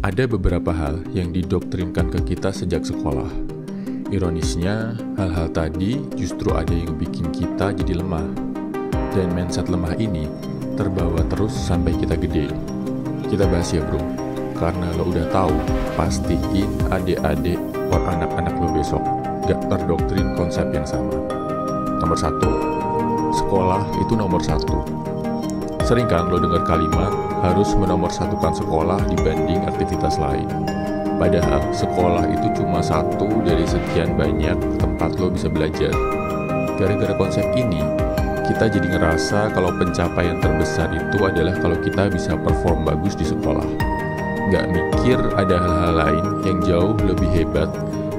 Ada beberapa hal yang didoktrinkan ke kita sejak sekolah. Ironisnya, hal-hal tadi justru ada yang bikin kita jadi lemah. Dan mindset lemah ini terbawa terus sampai kita gede. Kita bahas ya bro, karena lo udah tahu, pastiin adik-adik atau anak-anak lo besok gak terdoktrin konsep yang sama. Nomor 1, sekolah itu nomor 1. Sering kan lo dengar kalimat harus menomorsatukan sekolah dibanding aktivitas lain. Padahal sekolah itu cuma satu dari sekian banyak tempat lo bisa belajar. Gara-gara konsep ini, kita jadi ngerasa kalau pencapaian terbesar itu adalah kalau kita bisa perform bagus di sekolah. Nggak mikir ada hal-hal lain yang jauh lebih hebat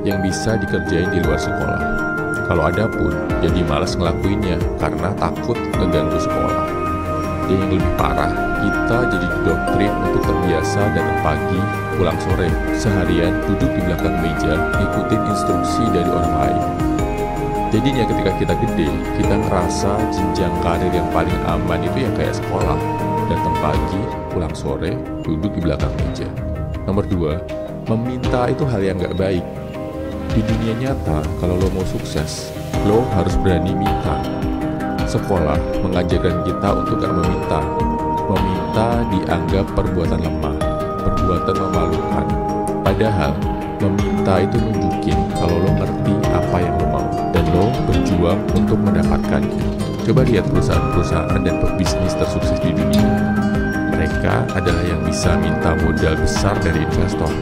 yang bisa dikerjain di luar sekolah. Kalau ada pun, jadi malas ngelakuinnya karena takut ngeganggu sekolah. Dan yang lebih parah, kita jadi didoktrin untuk terbiasa datang pagi, pulang sore, seharian duduk di belakang meja, ngikutin instruksi dari orang lain. Jadinya ketika kita gede, kita ngerasa jenjang karir yang paling aman itu ya kayak sekolah. Datang pagi, pulang sore, duduk di belakang meja. Nomor 2, meminta itu hal yang gak baik. Di dunia nyata, kalau lo mau sukses, lo harus berani minta. Sekolah mengajarkan kita untuk gak meminta. Meminta dianggap perbuatan lemah, perbuatan memalukan. Padahal, meminta itu nunjukin kalau lo ngerti apa yang lo mau dan lo berjuang untuk mendapatkannya. Coba lihat perusahaan-perusahaan dan pebisnis tersukses di dunia. Mereka adalah yang bisa minta modal besar dari investor,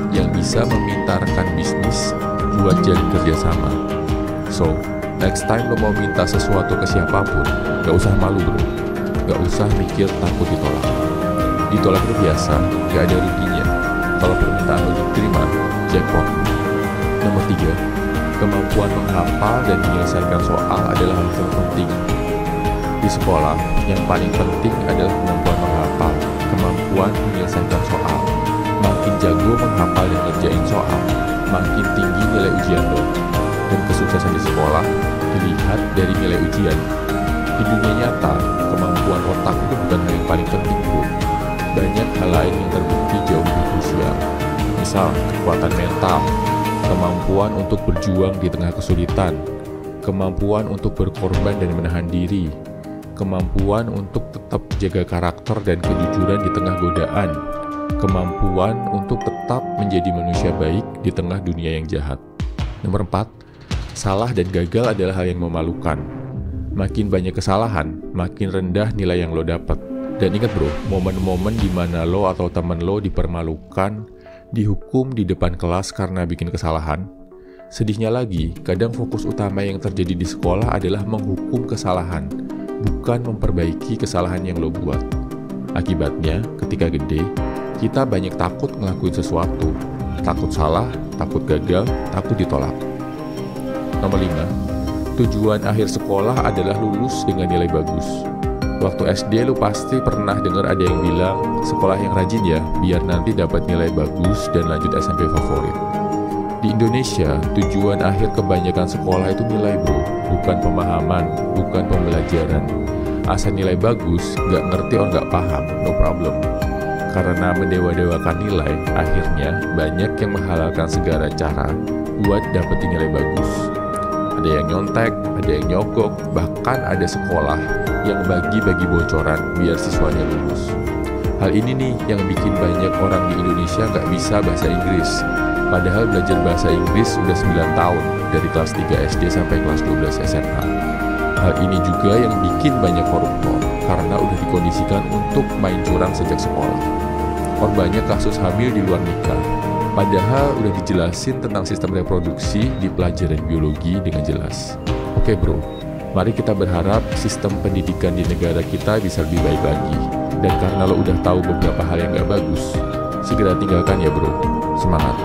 yang bisa meminta rekan bisnis buat jalin kerjasama. So, next time lo mau minta sesuatu ke siapapun, gak usah malu bro. Gak usah mikir takut ditolak. Ditolak itu biasa, gak ada ruginya. Kalau permintaan lo diterima, jackpot. Nomor 3, kemampuan menghafal dan menyelesaikan soal adalah hal terpenting. Di sekolah, yang paling penting adalah kemampuan menghafal, kemampuan menyelesaikan soal. Makin jago menghafal dan ngerjain soal, makin tinggi nilai ujian lo. Dan kesuksesan di sekolah dilihat dari nilai ujian. Di dunia nyata, kemampuan otak itu bukan hal yang paling penting bro. Banyak hal lain yang terbukti jauh lebih krusial. Misal, kekuatan mental, kemampuan untuk berjuang di tengah kesulitan, kemampuan untuk berkorban dan menahan diri, kemampuan untuk tetap jaga karakter dan kejujuran di tengah godaan, kemampuan untuk tetap menjadi manusia baik di tengah dunia yang jahat. Nomor 4, salah dan gagal adalah hal yang memalukan. Makin banyak kesalahan, makin rendah nilai yang lo dapat. Dan ingat bro, momen-momen di mana lo atau temen lo dipermalukan, dihukum di depan kelas karena bikin kesalahan. Sedihnya lagi, kadang fokus utama yang terjadi di sekolah adalah menghukum kesalahan, bukan memperbaiki kesalahan yang lo buat. Akibatnya, ketika gede, kita banyak takut ngelakuin sesuatu. Takut salah, takut gagal, takut ditolak. Nomor 5, tujuan akhir sekolah adalah lulus dengan nilai bagus. Waktu SD lu pasti pernah dengar ada yang bilang, sekolah yang rajin ya, biar nanti dapat nilai bagus dan lanjut SMP favorit. Di Indonesia, tujuan akhir kebanyakan sekolah itu nilai bro, bukan pemahaman, bukan pembelajaran. Asal nilai bagus, gak ngerti or gak paham, no problem. Karena mendewa-dewakan nilai, akhirnya banyak yang menghalalkan segala cara buat dapetin nilai bagus. Ada yang nyontek, ada yang nyogok, bahkan ada sekolah yang bagi-bagi bocoran biar siswanya lulus. Hal ini nih yang bikin banyak orang di Indonesia gak bisa bahasa Inggris. Padahal belajar bahasa Inggris sudah 9 tahun, dari kelas 3 SD sampai kelas 12 SMA. Hal ini juga yang bikin banyak koruptor, karena udah dikondisikan untuk main curang sejak sekolah. Banyak kasus hamil di luar nikah. Padahal udah dijelasin tentang sistem reproduksi di pelajaran biologi dengan jelas. Oke bro, mari kita berharap sistem pendidikan di negara kita bisa lebih baik lagi. Dan karena lo udah tahu beberapa hal yang gak bagus, segera tinggalkan ya bro. Semangat!